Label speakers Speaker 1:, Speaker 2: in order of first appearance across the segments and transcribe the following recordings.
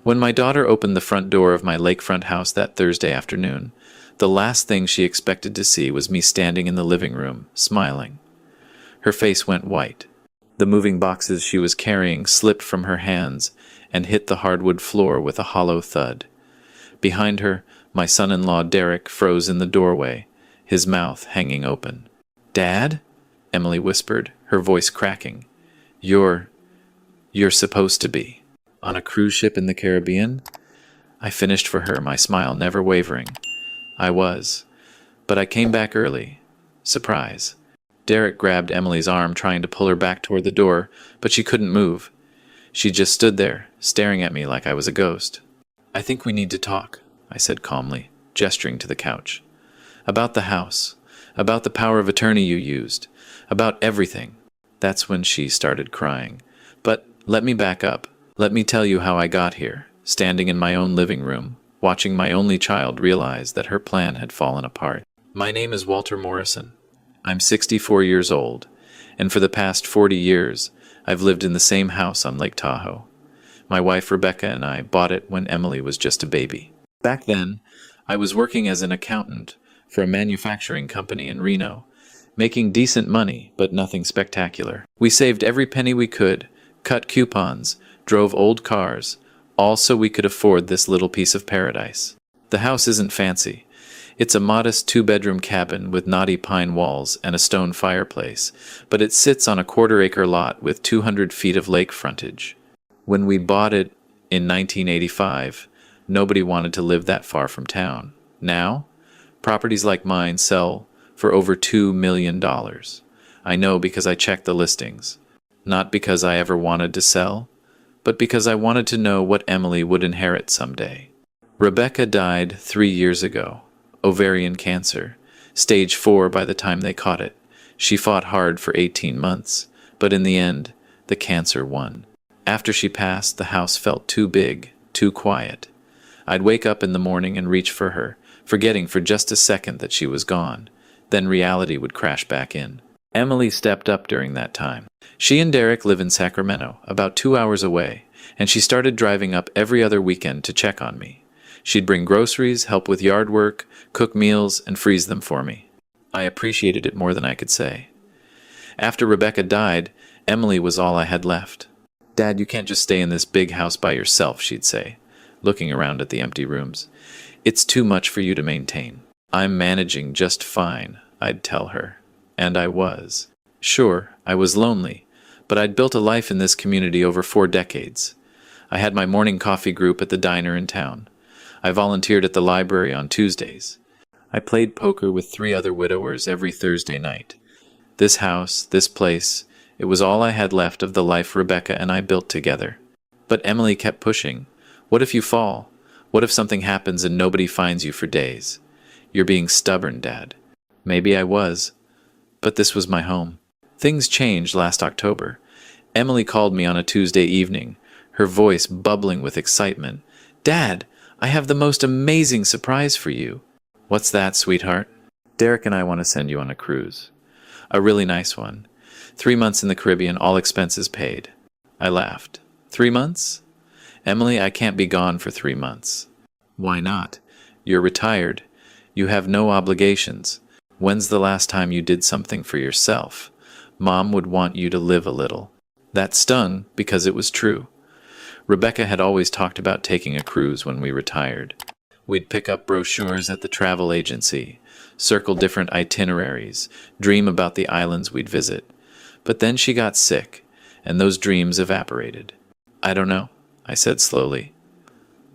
Speaker 1: When my daughter opened the front door of my lakefront house that Thursday afternoon, the last thing she expected to see was me standing in the living room, smiling. Her face went white. The moving boxes she was carrying slipped from her hands and hit the hardwood floor with a hollow thud. Behind her, my son-in-law Derek froze in the doorway, his mouth hanging open. "Dad?" Emily whispered, her voice cracking. You're supposed to be. On a cruise ship in the Caribbean?" I finished for her, my smile never wavering. "I was. But I came back early. Surprise." Derek grabbed Emily's arm, trying to pull her back toward the door, but she couldn't move. She just stood there, staring at me like I was a ghost. "I think we need to talk," I said calmly, gesturing to the couch. "About the house. About the power of attorney you used. About everything." That's when she started crying. "But let me back up. Let me tell you how I got here, standing in my own living room, watching my only child realize that her plan had fallen apart. My name is Walter Morrison. I'm 64 years old, and for the past 40 years, I've lived in the same house on Lake Tahoe. My wife Rebecca and I bought it when Emily was just a baby. Back then, I was working as an accountant for a manufacturing company in Reno, making decent money, but nothing spectacular. We saved every penny we could, cut coupons, drove old cars, all so we could afford this little piece of paradise. The house isn't fancy. It's a modest 2-bedroom cabin with knotty pine walls and a stone fireplace, but it sits on a quarter-acre lot with 200 feet of lake frontage. When we bought it in 1985, nobody wanted to live that far from town. Now, properties like mine sell for over $2 million. I know because I checked the listings. Not because I ever wanted to sell, but because I wanted to know what Emily would inherit someday. Rebecca died 3 years ago. Ovarian cancer, stage 4 by the time they caught it. She fought hard for 18 months, but in the end, the cancer won. After she passed, the house felt too big, too quiet. I'd wake up in the morning and reach for her, forgetting for just a second that she was gone. Then reality would crash back in. Emily stepped up during that time. She and Derek live in Sacramento, about 2 hours away, and she started driving up every other weekend to check on me. She'd bring groceries, help with yard work, cook meals, and freeze them for me. I appreciated it more than I could say. After Rebecca died, Emily was all I had left. "Dad, you can't just stay in this big house by yourself," she'd say, looking around at the empty rooms. "It's too much for you to maintain." "I'm managing just fine," I'd tell her. And I was. Sure, I was lonely, but I'd built a life in this community over 4 decades. I had my morning coffee group at the diner in town. I volunteered at the library on Tuesdays. I played poker with 3 other widowers every Thursday night. This house, this place, it was all I had left of the life Rebecca and I built together. But Emily kept pushing. "What if you fall? What if something happens and nobody finds you for days? You're being stubborn, Dad." Maybe I was, but this was my home. Things changed last October. Emily called me on a Tuesday evening, her voice bubbling with excitement. "Dad, I have the most amazing surprise for you." "What's that, sweetheart?" "Derek and I want to send you on a cruise. A really nice one. 3 months in the Caribbean, all expenses paid." I laughed. 3 months? "Emily, I can't be gone for 3 months." "Why not? You're retired. You have no obligations. When's the last time you did something for yourself? Mom would want you to live a little." That stung because it was true. Rebecca had always talked about taking a cruise when we retired. We'd pick up brochures at the travel agency, circle different itineraries, dream about the islands we'd visit. But then she got sick, and those dreams evaporated. "I don't know," I said slowly.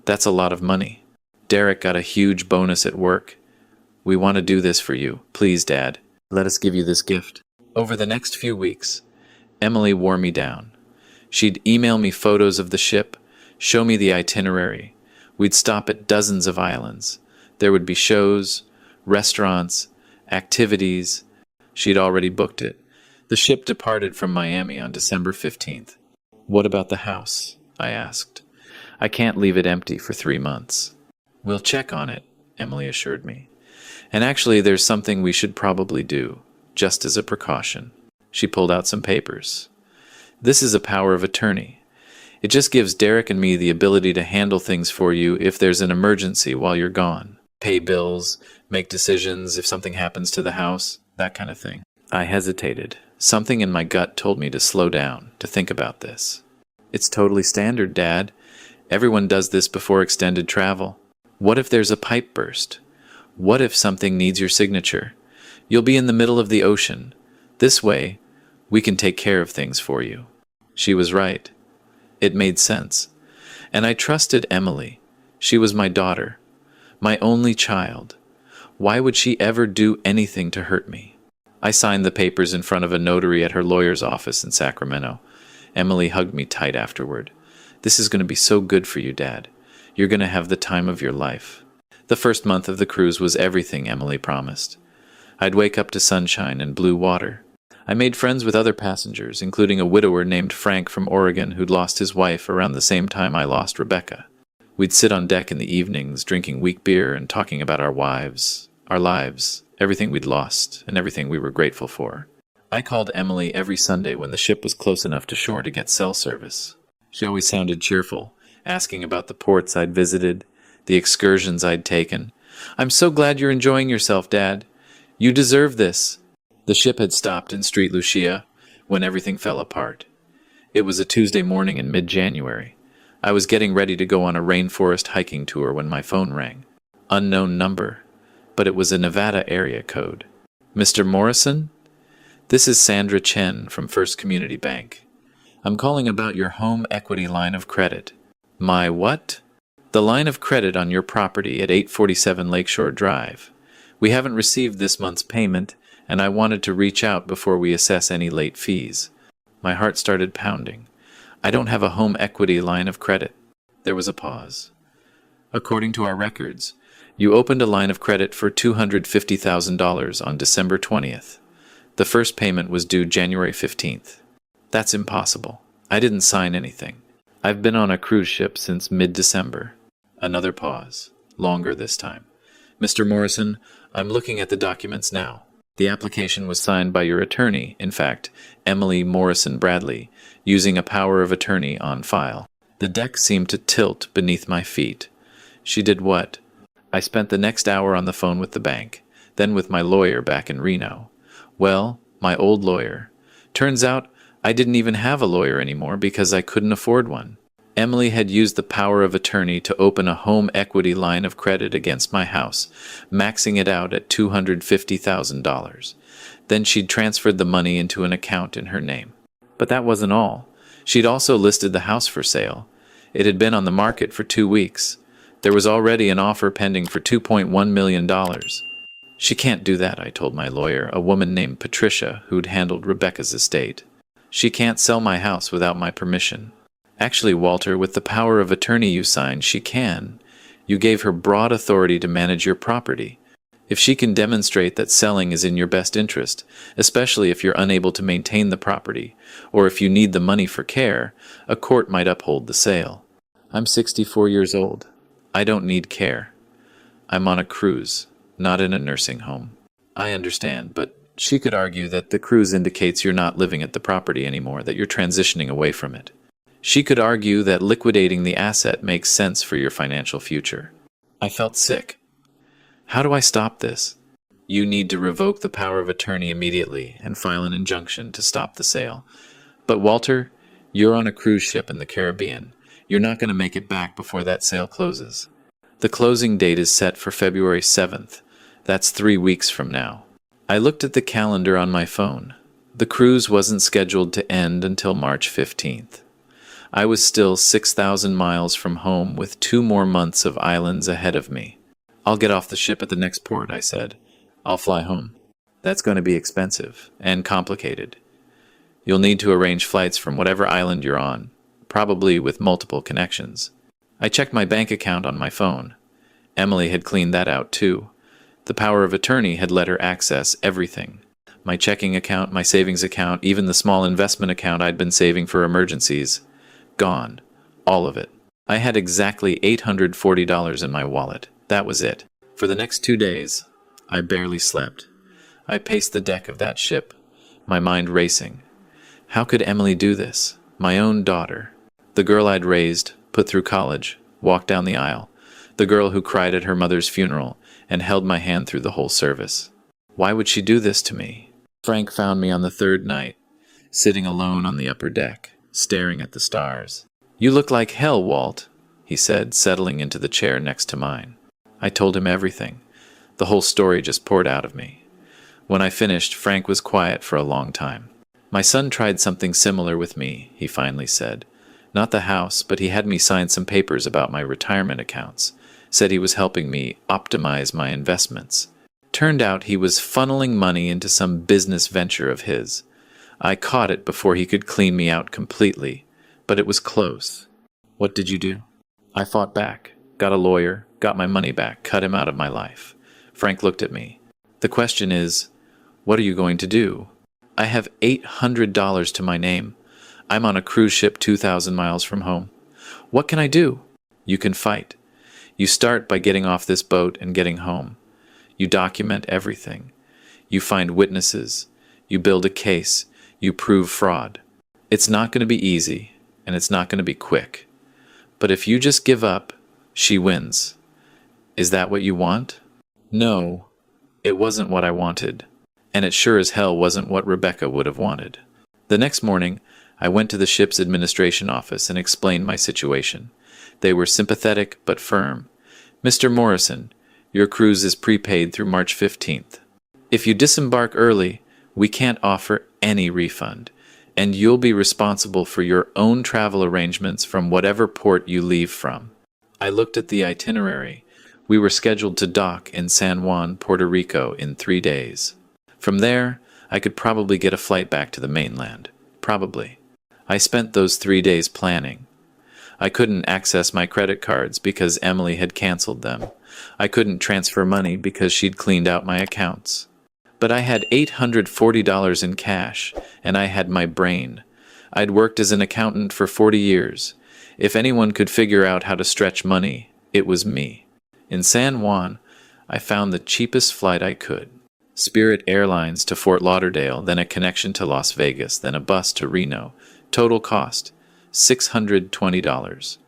Speaker 1: "That's a lot of money. Derek got a huge bonus at work. We want to do this for you. Please, Dad, let us give you this gift." Over the next few weeks, Emily wore me down. She'd email me photos of the ship, show me the itinerary. We'd stop at dozens of islands. There would be shows, restaurants, activities. She'd already booked it. The ship departed from Miami on December 15th. "What about the house?" I asked. "I can't leave it empty for 3 months." "We'll check on it," Emily assured me. "And actually, there's something we should probably do, just as a precaution." She pulled out some papers. "This is a power of attorney. It just gives Derek and me the ability to handle things for you if there's an emergency while you're gone. Pay bills, make decisions if something happens to the house, that kind of thing. I hesitated. Something in my gut told me to slow down, to think about this. It's totally standard, Dad. Everyone does this before extended travel. What if there's a pipe burst? What if something needs your signature? You'll be in the middle of the ocean. This way, we can take care of things for you. She was right. It made sense. And I trusted Emily. She was my daughter, my only child. Why would she ever do anything to hurt me? I signed the papers in front of a notary at her lawyer's office in Sacramento. Emily hugged me tight afterward. This is going to be so good for you, Dad. You're going to have the time of your life. The first month of the cruise was everything Emily promised. I'd wake up to sunshine and blue water. I made friends with other passengers, including a widower named Frank from Oregon who'd lost his wife around the same time I lost Rebecca. We'd sit on deck in the evenings, drinking weak beer and talking about our wives, our lives, everything we'd lost, and everything we were grateful for. I called Emily every Sunday when the ship was close enough to shore to get cell service. She always sounded cheerful, asking about the ports I'd visited, the excursions I'd taken. "I'm so glad you're enjoying yourself, Dad. You deserve this." The ship had stopped in Street Lucia when everything fell apart. It was a Tuesday morning in mid-January. I was getting ready to go on a rainforest hiking tour when my phone rang. Unknown number, but it was a Nevada area code. "Mr. Morrison? This is Sandra Chen from First Community Bank. I'm calling about your home equity line of credit." "My what?" "The line of credit on your property at 847 Lakeshore Drive. We haven't received this month's payment, and I wanted to reach out before we assess any late fees." My heart started pounding. "I don't have a home equity line of credit." There was a pause. "According to our records, you opened a line of credit for $250,000 on December 20th. The first payment was due January 15th. "That's impossible. I didn't sign anything. I've been on a cruise ship since mid-December." Another pause, longer this time. "Mr. Morrison, I'm looking at the documents now. The application was signed by your attorney, in fact, Emily Morrison Bradley, using a power of attorney on file." The deck seemed to tilt beneath my feet. She did what? I spent the next hour on the phone with the bank, then with my lawyer back in Reno. Well, my old lawyer. Turns out I didn't even have a lawyer anymore because I couldn't afford one. Emily had used the power of attorney to open a home equity line of credit against my house, maxing it out at $250,000. Then she'd transferred the money into an account in her name. But that wasn't all. She'd also listed the house for sale. It had been on the market for 2 weeks. There was already an offer pending for $2.1 million. "She can't do that," I told my lawyer, a woman named Patricia, who'd handled Rebecca's estate. "She can't sell my house without my permission." "Actually, Walter, with the power of attorney you signed, she can. You gave her broad authority to manage your property. If she can demonstrate that selling is in your best interest, especially if you're unable to maintain the property, or if you need the money for care, a court might uphold the sale. I'm 64 years old. I don't need care. I'm on a cruise, not in a nursing home." "I understand, but she could argue that the cruise indicates you're not living at the property anymore, that you're transitioning away from it. She could argue that liquidating the asset makes sense for your financial future." I felt sick. How do I stop this? "You need to revoke the power of attorney immediately and file an injunction to stop the sale. But Walter, you're on a cruise ship in the Caribbean. You're not going to make it back before that sale closes. The closing date is set for February 7th. That's 3 weeks from now." I looked at the calendar on my phone. The cruise wasn't scheduled to end until March 15th. I was still 6,000 miles from home with 2 more months of islands ahead of me. "I'll get off the ship at the next port," I said. "I'll fly home." "That's going to be expensive and complicated. You'll need to arrange flights from whatever island you're on, probably with multiple connections." I checked my bank account on my phone. Emily had cleaned that out too. The power of attorney had let her access everything. My checking account, my savings account, even the small investment account I'd been saving for emergencies. Gone. All of it. I had exactly $840 in my wallet. That was it. For the next 2 days, I barely slept. I paced the deck of that ship, my mind racing. How could Emily do this? My own daughter. The girl I'd raised, put through college, walked down the aisle. The girl who cried at her mother's funeral and held my hand through the whole service. Why would she do this to me? Frank found me on the third night, sitting alone on the upper deck, staring at the stars. "You look like hell, Walt," he said, settling into the chair next to mine. I told him everything. The whole story just poured out of me. When I finished, Frank was quiet for a long time. "My son tried something similar with me," he finally said. "Not the house, but he had me sign some papers about my retirement accounts. Said he was helping me optimize my investments. Turned out he was funneling money into some business venture of his. I caught it before he could clean me out completely, but it was close." "What did you do?" "I fought back, got a lawyer, got my money back, cut him out of my life." Frank looked at me. "The question is, what are you going to do?" "I have $800 to my name. I'm on a cruise ship 2,000 miles from home. What can I do?" "You can fight. You start by getting off this boat and getting home. You document everything. You find witnesses. You build a case. You prove fraud. It's not going to be easy, and it's not going to be quick. But if you just give up, she wins. Is that what you want?" No, it wasn't what I wanted. And it sure as hell wasn't what Rebecca would have wanted. The next morning, I went to the ship's administration office and explained my situation. They were sympathetic but firm. "Mr. Morrison, your cruise is prepaid through March 15th. If you disembark early, we can't offer any refund, and you'll be responsible for your own travel arrangements from whatever port you leave from." I looked at the itinerary. We were scheduled to dock in San Juan, Puerto Rico in 3 days. From there, I could probably get a flight back to the mainland. Probably. I spent those 3 days planning. I couldn't access my credit cards because Emily had canceled them. I couldn't transfer money because she'd cleaned out my accounts. But I had $840 in cash, and I had my brain. I'd worked as an accountant for 40 years. If anyone could figure out how to stretch money, it was me. In San Juan, I found the cheapest flight I could. Spirit Airlines to Fort Lauderdale, then a connection to Las Vegas, then a bus to Reno. Total cost, $620.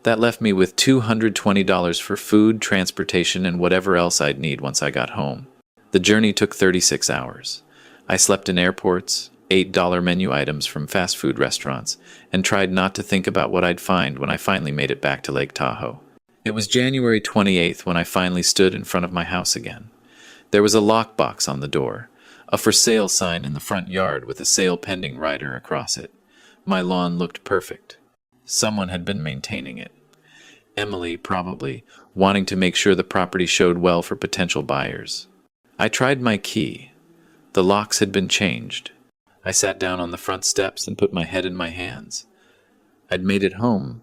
Speaker 1: That left me with $220 for food, transportation, and whatever else I'd need once I got home. The journey took 36 hours. I slept in airports, ate $1 menu items from fast food restaurants, and tried not to think about what I'd find when I finally made it back to Lake Tahoe. It was January 28th when I finally stood in front of my house again. There was a lockbox on the door, a for sale sign in the front yard with a sale pending rider across it. My lawn looked perfect. Someone had been maintaining it. Emily, probably, wanting to make sure the property showed well for potential buyers. I tried my key. The locks had been changed. I sat down on the front steps and put my head in my hands. I'd made it home,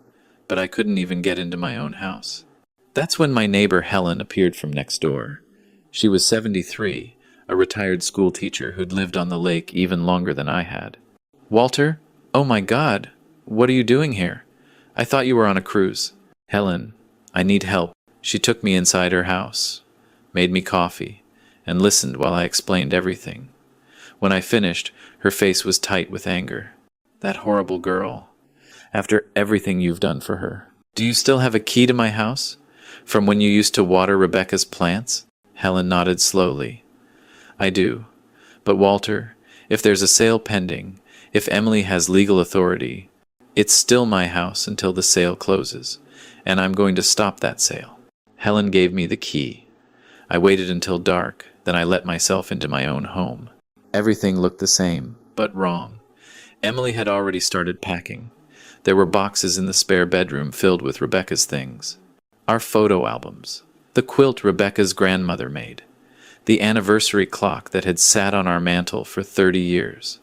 Speaker 1: but I couldn't even get into my own house. That's when my neighbor Helen appeared from next door. She was 73, a retired school teacher who'd lived on the lake even longer than I had. "Walter? Oh my God, what are you doing here? I thought you were on a cruise." "Helen, I need help." She took me inside her house, made me coffee, and listened while I explained everything. When I finished, her face was tight with anger. "That horrible girl. After everything you've done for her. Do you still have a key to my house? From when you used to water Rebecca's plants?" Helen nodded slowly. "I do. But Walter, if there's a sale pending, if Emily has legal authority, it's still my house until the sale closes, and I'm going to stop that sale." Helen gave me the key. I waited until dark, then I let myself into my own home. Everything looked the same, but wrong. Emily had already started packing. There were boxes in the spare bedroom filled with Rebecca's things. Our photo albums, the quilt Rebecca's grandmother made, the anniversary clock that had sat on our mantel for 30 years.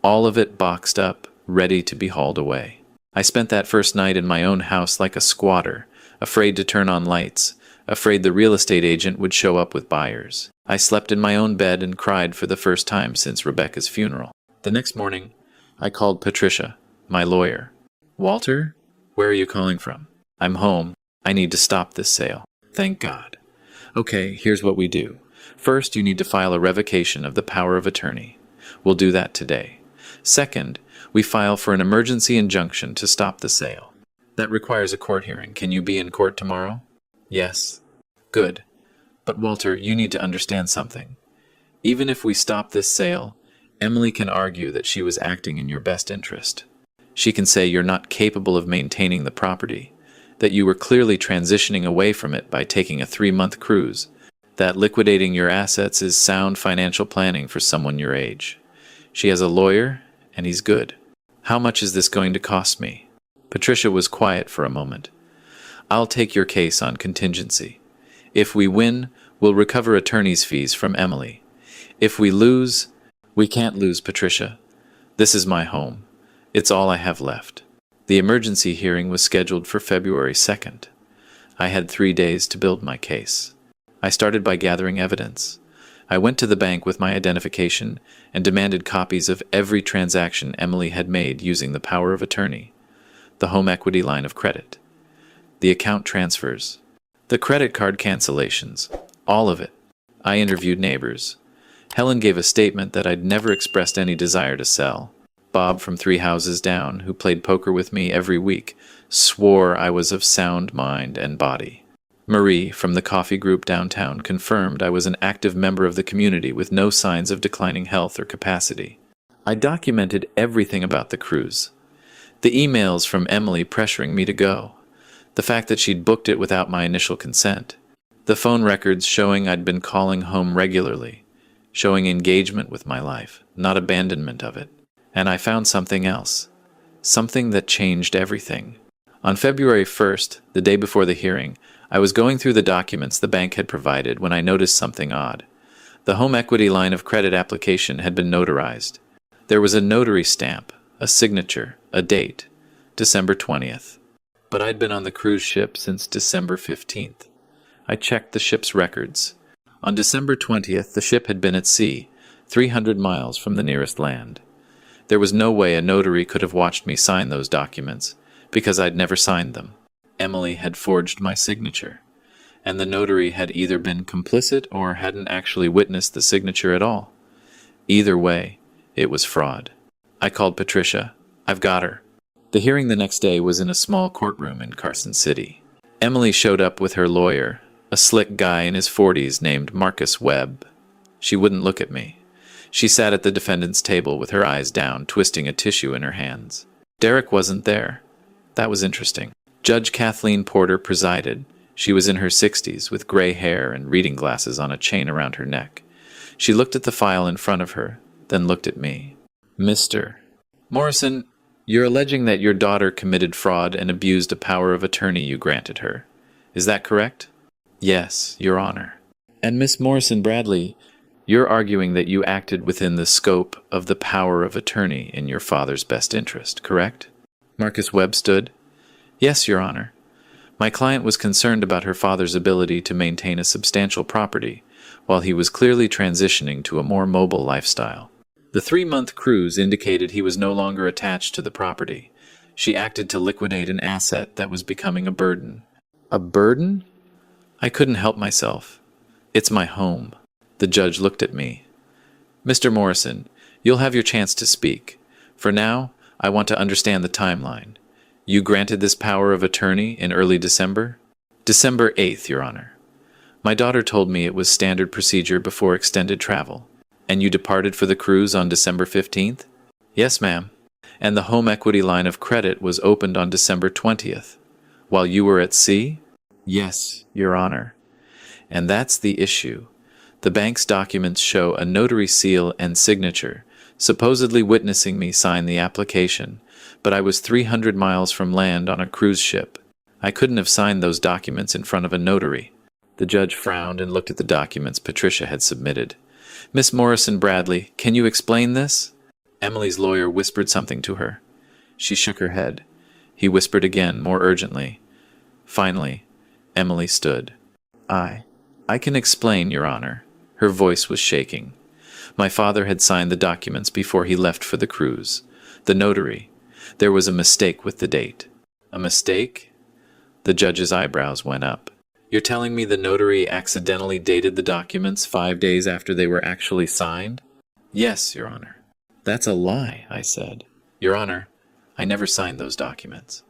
Speaker 1: All of it boxed up, ready to be hauled away. I spent that first night in my own house like a squatter, afraid to turn on lights, afraid the real estate agent would show up with buyers. I slept in my own bed and cried for the first time since Rebecca's funeral. The next morning, I called Patricia, my lawyer. "Walter, where are you calling from?" "I'm home. I need to stop this sale." "Thank God." "Okay, here's what we do. First, you need to file a revocation of the power of attorney. We'll do that today. Second, We file for an emergency injunction to stop the sale. That requires a court hearing. Can you be in court tomorrow? Yes. Good. But Walter, you need to understand something. Even if we stop this sale, Emily can argue that she was acting in your best interest. She can say you're not capable of maintaining the property, that you were clearly transitioning away from it by taking a 3-month cruise, that liquidating your assets is sound financial planning for someone your age. She has a lawyer, and he's good. How much is this going to cost me? Patricia was quiet for a moment. I'll take your case on contingency. If we win, we'll recover attorney's fees from Emily. If we lose, we can't lose, Patricia. This is my home. It's all I have left. The emergency hearing was scheduled for February 2nd. I had 3 days to build my case. I started by gathering evidence. I went to the bank with my identification and demanded copies of every transaction Emily had made using the power of attorney, the home equity line of credit, the account transfers, the credit card cancellations, all of it. I interviewed neighbors. Helen gave a statement that I'd never expressed any desire to sell. Bob from 3 houses down, who played poker with me every week, swore I was of sound mind and body. Marie, from the coffee group downtown, confirmed I was an active member of the community with no signs of declining health or capacity. I documented everything about the cruise. The emails from Emily pressuring me to go. The fact that she'd booked it without my initial consent. The phone records showing I'd been calling home regularly, showing engagement with my life, not abandonment of it. And I found something else. Something that changed everything. On February 1st, the day before the hearing, I was going through the documents the bank had provided when I noticed something odd. The home equity line of credit application had been notarized. There was a notary stamp, a signature, a date, December 20th. But I'd been on the cruise ship since December 15th. I checked the ship's records. On December 20th, the ship had been at sea, 300 miles from the nearest land. There was no way a notary could have watched me sign those documents, because I'd never signed them. Emily had forged my signature, and the notary had either been complicit or hadn't actually witnessed the signature at all. Either way, it was fraud. I called Patricia. I've got her. The hearing the next day was in a small courtroom in Carson City. Emily showed up with her lawyer, a slick guy in his 40s named Marcus Webb. She wouldn't look at me. She sat at the defendant's table with her eyes down, twisting a tissue in her hands. Derek wasn't there. That was interesting. Judge Kathleen Porter presided. She was in her 60s, with gray hair and reading glasses on a chain around her neck. She looked at the file in front of her, then looked at me. Mr. Morrison, you're alleging that your daughter committed fraud and abused a power of attorney you granted her. Is that correct? Yes, Your Honor. And Miss Morrison Bradley, you're arguing that you acted within the scope of the power of attorney in your father's best interest, correct? Marcus Webb stood. Yes, Your Honor. My client was concerned about her father's ability to maintain a substantial property, while he was clearly transitioning to a more mobile lifestyle. The 3-month cruise indicated he was no longer attached to the property. She acted to liquidate an asset that was becoming a burden. A burden? I couldn't help myself. It's my home. The judge looked at me. Mr. Morrison, you'll have your chance to speak. For now, I want to understand the timeline. You granted this power of attorney in early December? December 8th, Your Honor. My daughter told me it was standard procedure before extended travel. And you departed for the cruise on December 15th? Yes, ma'am. And the home equity line of credit was opened on December 20th. While you were at sea? Yes, Your Honor. And that's the issue. The bank's documents show a notary seal and signature, supposedly witnessing me sign the application, but I was 300 miles from land on a cruise ship. I couldn't have signed those documents in front of a notary. The judge frowned and looked at the documents Patricia had submitted. Miss Morrison Bradley, can you explain this? Emily's lawyer whispered something to her. She shook her head. He whispered again, more urgently. Finally, Emily stood. I can explain, Your Honor. Her voice was shaking. My father had signed the documents before he left for the cruise. The notary. There was a mistake with the date. A mistake? The judge's eyebrows went up. You're telling me the notary accidentally dated the documents 5 days after they were actually signed? Yes, Your Honor. That's a lie, I said. Your Honor, I never signed those documents.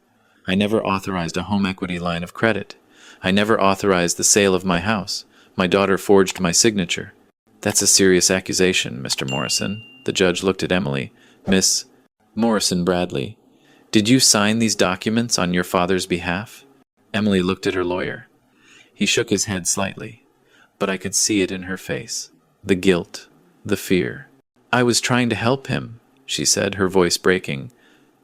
Speaker 1: I never authorized a home equity line of credit. I never authorized the sale of my house. My daughter forged my signature. That's a serious accusation, Mr. Morrison. The judge looked at Emily. Miss Morrison Bradley, did you sign these documents on your father's behalf? Emily looked at her lawyer. He shook his head slightly, but I could see it in her face. The guilt, the fear. I was trying to help him, she said, her voice breaking.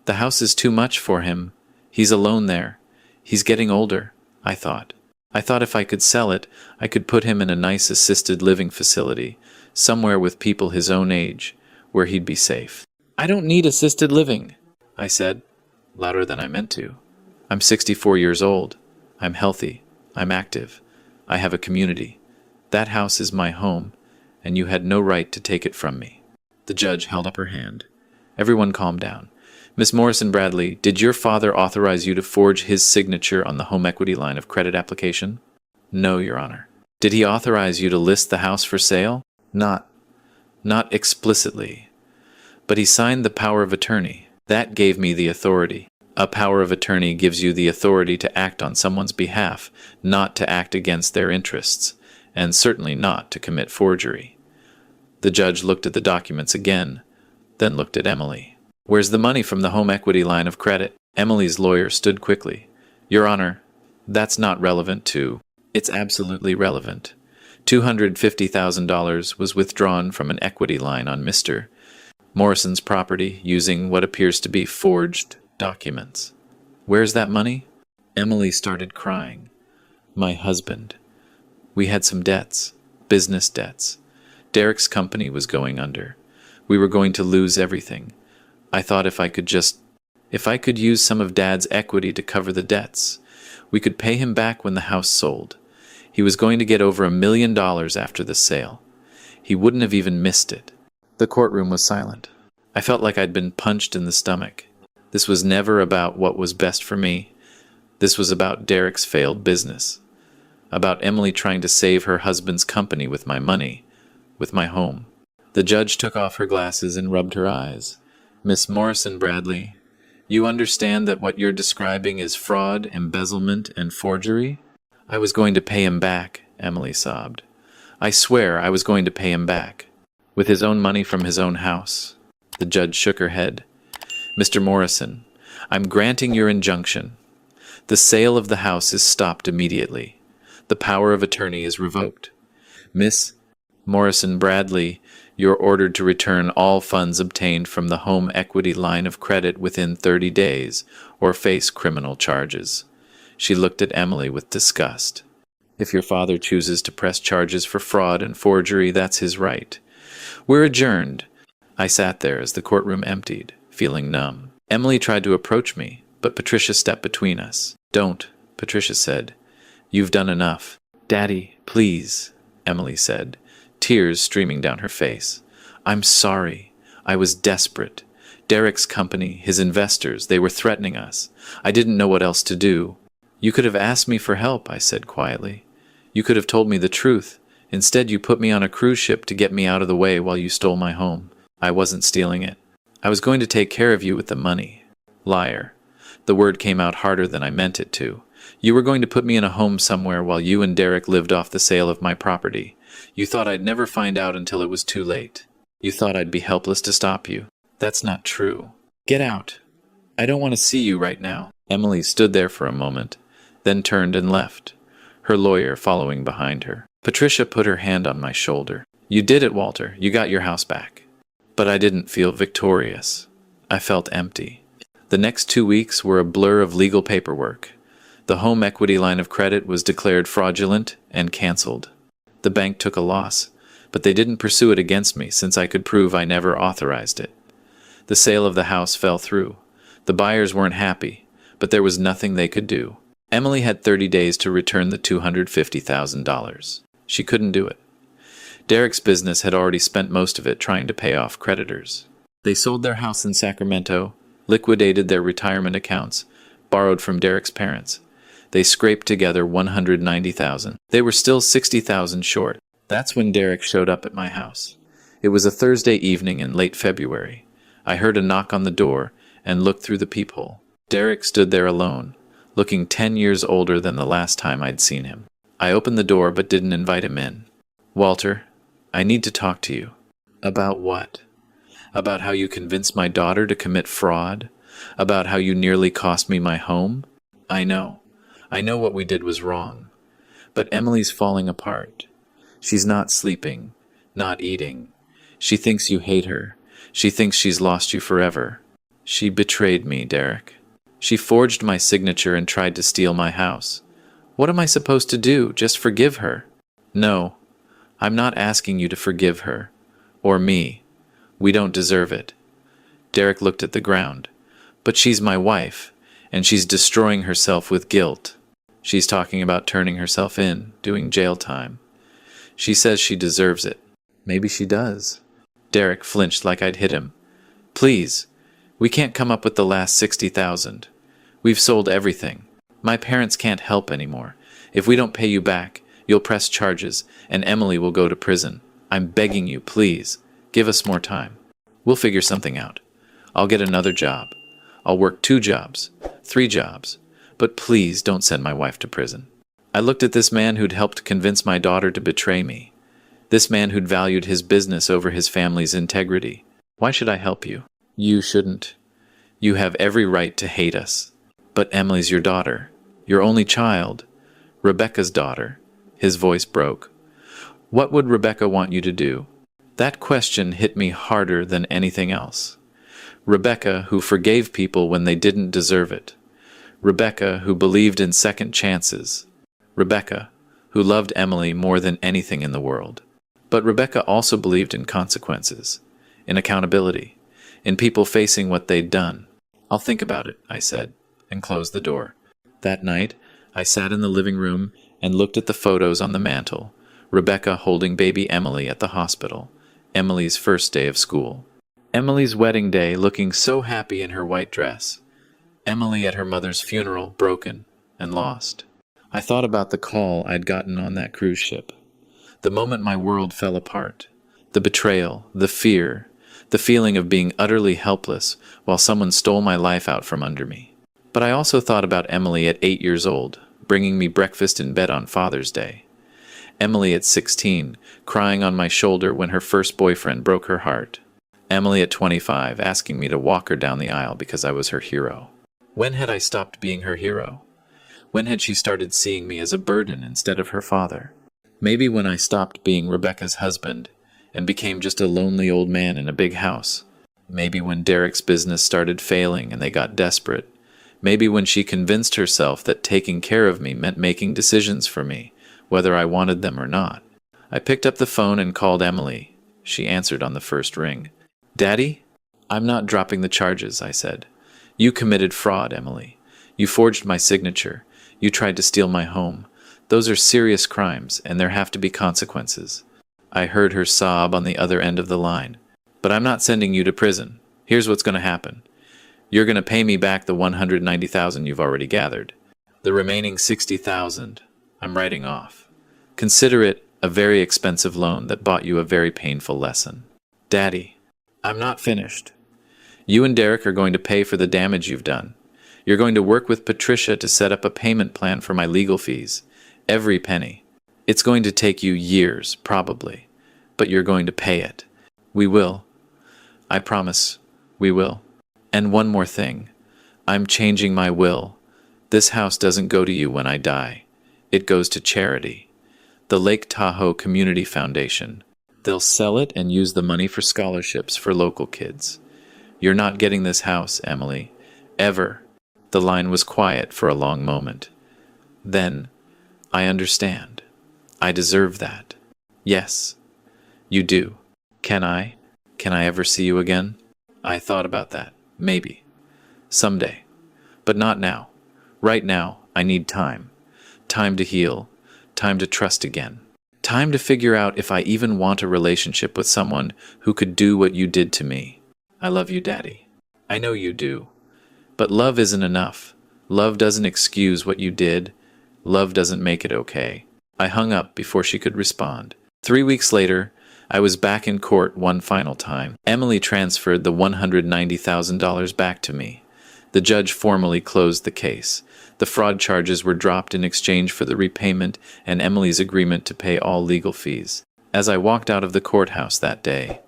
Speaker 1: The house is too much for him. He's alone there. He's getting older, I thought. I thought if I could sell it, I could put him in a nice assisted living facility, somewhere with people his own age, where he'd be safe. I don't need assisted living, I said, louder than I meant to. I'm 64 years old. I'm healthy. I'm active. I have a community. That house is my home, and you had no right to take it from me. The judge held up her hand. Everyone calmed down. Miss Morrison Bradley, did your father authorize you to forge his signature on the home equity line of credit application? No, Your Honor. Did he authorize you to list the house for sale? Not explicitly. But he signed the power of attorney. That gave me the authority. A power of attorney gives you the authority to act on someone's behalf, not to act against their interests, and certainly not to commit forgery. The judge looked at the documents again, then looked at Emily. Where's the money from the home equity line of credit? Emily's lawyer stood quickly. Your Honor, that's not relevant to... It's absolutely relevant. $250,000 was withdrawn from an equity line on Mr. Morrison's property using what appears to be forged documents. Where's that money? Emily started crying. My husband. We had some debts, business debts. Derek's company was going under. We were going to lose everything. I thought if I could use some of Dad's equity to cover the debts, we could pay him back when the house sold. He was going to get over $1 million after the sale. He wouldn't have even missed it. The courtroom was silent. I felt like I'd been punched in the stomach. This was never about what was best for me. This was about Derek's failed business. About Emily trying to save her husband's company with my money, with my home. The judge took off her glasses and rubbed her eyes. Miss Morrison Bradley, you understand that what you're describing is fraud, embezzlement, and forgery? I was going to pay him back, Emily sobbed. I swear I was going to pay him back. With his own money from his own house. The judge shook her head. Mr. Morrison, I'm granting your injunction. The sale of the house is stopped immediately. The power of attorney is revoked. Miss Morrison Bradley, you're ordered to return all funds obtained from the home equity line of credit within 30 days, or face criminal charges. She looked at Emily with disgust. If your father chooses to press charges for fraud and forgery, that's his right. We're adjourned. I sat there as the courtroom emptied, feeling numb. Emily tried to approach me, but Patricia stepped between us. Don't, Patricia said. You've done enough. Daddy, please, Emily said, tears streaming down her face. I'm sorry. I was desperate. Derek's company, his investors, they were threatening us. I didn't know what else to do. You could have asked me for help, I said quietly. You could have told me the truth. Instead, you put me on a cruise ship to get me out of the way while you stole my home. I wasn't stealing it. I was going to take care of you with the money. Liar. The word came out harder than I meant it to. You were going to put me in a home somewhere while you and Derek lived off the sale of my property. You thought I'd never find out until it was too late. You thought I'd be helpless to stop you. That's not true. Get out. I don't want to see you right now. Emily stood there for a moment, then turned and left, her lawyer following behind her. Patricia put her hand on my shoulder. You did it, Walter. You got your house back. But I didn't feel victorious. I felt empty. The next 2 weeks were a blur of legal paperwork. The home equity line of credit was declared fraudulent and canceled. The bank took a loss, but they didn't pursue it against me since I could prove I never authorized it. The sale of the house fell through. The buyers weren't happy, but there was nothing they could do. Emily had 30 days to return the $250,000. She couldn't do it. Derek's business had already spent most of it trying to pay off creditors. They sold their house in Sacramento, liquidated their retirement accounts, borrowed from Derek's parents. They scraped together $190,000. They were still $60,000 short. That's when Derek showed up at my house. It was a Thursday evening in late February. I heard a knock on the door, and looked through the peephole. Derek stood there alone, looking 10 years older than the last time I'd seen him. I opened the door but didn't invite him in. "Walter, I need to talk to you." "About what?" "About how you convinced my daughter to commit fraud? About how you nearly cost me my home? I know. I know what we did was wrong. But Emily's falling apart. She's not sleeping, not eating. She thinks you hate her. She thinks she's lost you forever. She betrayed me, Derek. She forged my signature and tried to steal my house. What am I supposed to do? Just forgive her?" "No, I'm not asking you to forgive her. Or me. We don't deserve it." Derek looked at the ground. "But she's my wife, and she's destroying herself with guilt. She's talking about turning herself in, doing jail time. She says she deserves it. Maybe she does." Derek flinched like I'd hit him. "Please, we can't come up with the last 60,000. We've sold everything. My parents can't help anymore. If we don't pay you back, you'll press charges, and Emily will go to prison. I'm begging you, please, give us more time. We'll figure something out. I'll get another job. I'll work 2 jobs, 3 jobs. But please don't send my wife to prison." I looked at this man who'd helped convince my daughter to betray me. This man who'd valued his business over his family's integrity. "Why should I help you?" "You shouldn't. You have every right to hate us. But Emily's your daughter. Your only child. Rebecca's daughter." His voice broke. "What would Rebecca want you to do?" That question hit me harder than anything else. Rebecca, who forgave people when they didn't deserve it. Rebecca, who believed in second chances. Rebecca, who loved Emily more than anything in the world. But Rebecca also believed in consequences, in accountability, in people facing what they'd done. "I'll think about it," I said, and closed the door. That night, I sat in the living room and looked at the photos on the mantel. Rebecca holding baby Emily at the hospital. Emily's first day of school. Emily's wedding day looking so happy in her white dress. Emily at her mother's funeral, broken and lost. I thought about the call I'd gotten on that cruise ship. The moment my world fell apart. The betrayal, the fear, the feeling of being utterly helpless while someone stole my life out from under me. But I also thought about Emily at 8 years old, bringing me breakfast in bed on Father's Day. Emily at 16, crying on my shoulder when her first boyfriend broke her heart. Emily at 25, asking me to walk her down the aisle because I was her hero. When had I stopped being her hero? When had she started seeing me as a burden instead of her father? Maybe when I stopped being Rebecca's husband and became just a lonely old man in a big house. Maybe when Derek's business started failing and they got desperate. Maybe when she convinced herself that taking care of me meant making decisions for me, whether I wanted them or not. I picked up the phone and called Emily. She answered on the first ring. "Daddy?" "I'm not dropping the charges," I said. "You committed fraud, Emily. You forged my signature. You tried to steal my home. Those are serious crimes, and there have to be consequences." I heard her sob on the other end of the line. "But I'm not sending you to prison. Here's what's going to happen. You're going to pay me back the 190,000 you've already gathered. The remaining 60,000 I'm writing off. Consider it a very expensive loan that bought you a very painful lesson." "Daddy, I'm not finished. You and Derek are going to pay for the damage you've done. You're going to work with Patricia to set up a payment plan for my legal fees. Every penny. It's going to take you years, probably, but you're going to pay it. We will. I promise, we will. And one more thing. I'm changing my will. This house doesn't go to you when I die. It goes to charity. The Lake Tahoe Community Foundation. They'll sell it and use the money for scholarships for local kids. You're not getting this house, Emily. Ever." The line was quiet for a long moment. Then, "I understand. I deserve that." "Yes, you do. Can I ever see you again?" I thought about that. Maybe. Someday. But not now. Right now, I need time. Time to heal. Time to trust again. Time to figure out if I even want a relationship with someone who could do what you did to me. I love you, Daddy. I know you do. But love isn't enough. Love doesn't excuse what you did. Love doesn't make it okay. I hung up before she could respond. 3 weeks later, I was back in court one final time. Emily transferred the $190,000 back to me. The judge formally closed the case. The fraud charges were dropped in exchange for the repayment and Emily's agreement to pay all legal fees. As I walked out of the courthouse that day,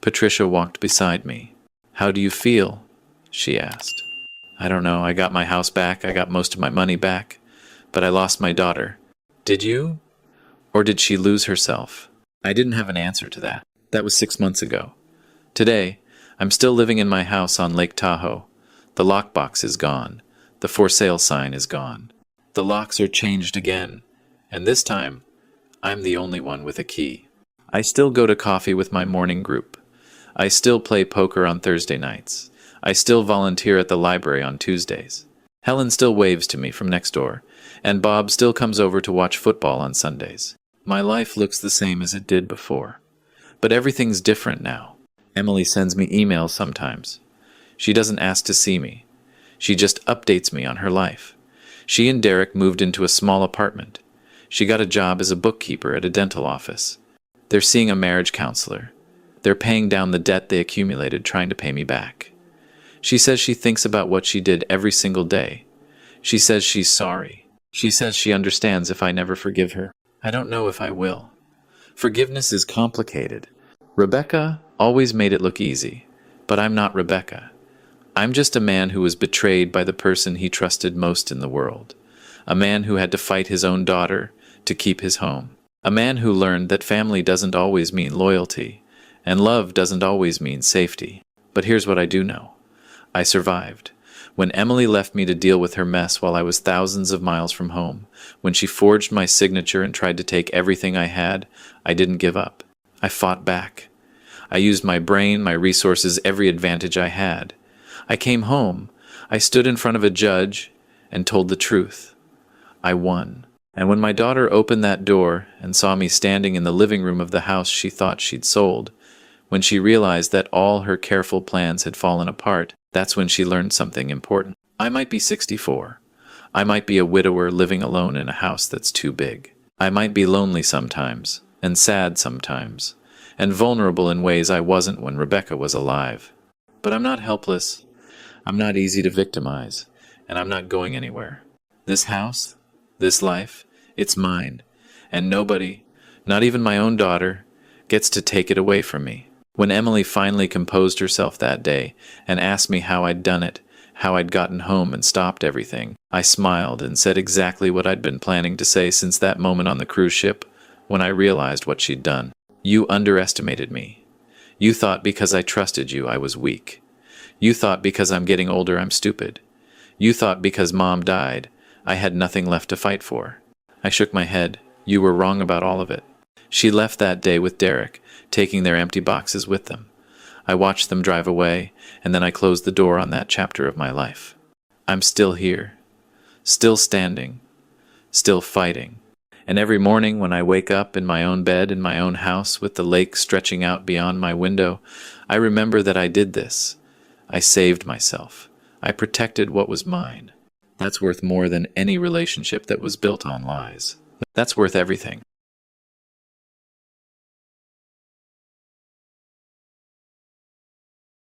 Speaker 1: Patricia walked beside me. "How do you feel?" she asked. "I don't know. I got my house back. I got most of my money back. But I lost my daughter." "Did you? Or did she lose herself?" I didn't have an answer to that. That was 6 months ago. Today, I'm still living in my house on Lake Tahoe. The lockbox is gone. The for sale sign is gone. The locks are changed again. And this time, I'm the only one with a key. I still go to coffee with my morning group. I still play poker on Thursday nights. I still volunteer at the library on Tuesdays. Helen still waves to me from next door, and Bob still comes over to watch football on Sundays. My life looks the same as it did before. But everything's different now. Emily sends me emails sometimes. She doesn't ask to see me. She just updates me on her life. She and Derek moved into a small apartment. She got a job as a bookkeeper at a dental office. They're seeing a marriage counselor. They're paying down the debt they accumulated trying to pay me back. She says she thinks about what she did every single day. She says she's sorry. She says she understands if I never forgive her. I don't know if I will. Forgiveness is complicated. Rebecca always made it look easy, but I'm not Rebecca. I'm just a man who was betrayed by the person he trusted most in the world. A man who had to fight his own daughter to keep his home. A man who learned that family doesn't always mean loyalty, and love doesn't always mean safety. But here's what I do know. I survived. When Emily left me to deal with her mess while I was thousands of miles from home, when she forged my signature and tried to take everything I had, I didn't give up. I fought back. I used my brain, my resources, every advantage I had. I came home. I stood in front of a judge and told the truth. I won. And when my daughter opened that door and saw me standing in the living room of the house she thought she'd sold, when she realized that all her careful plans had fallen apart, that's when she learned something important. I might be 64. I might be a widower living alone in a house that's too big. I might be lonely sometimes, and sad sometimes, and vulnerable in ways I wasn't when Rebecca was alive. But I'm not helpless. I'm not easy to victimize, and I'm not going anywhere. This house, this life, it's mine, and nobody, not even my own daughter, gets to take it away from me. When Emily finally composed herself that day and asked me how I'd done it, how I'd gotten home and stopped everything, I smiled and said exactly what I'd been planning to say since that moment on the cruise ship when I realized what she'd done. You underestimated me. You thought because I trusted you I was weak. You thought because I'm getting older I'm stupid. You thought because Mom died I had nothing left to fight for. I shook my head. You were wrong about all of it. She left that day with Derek, taking their empty boxes with them. I watched them drive away, and then I closed the door on that chapter of my life. I'm still here, still standing, still fighting. And every morning when I wake up in my own bed in my own house with the lake stretching out beyond my window, I remember that I did this. I saved myself. I protected what was mine. That's worth more than any relationship that was built on lies. That's worth everything.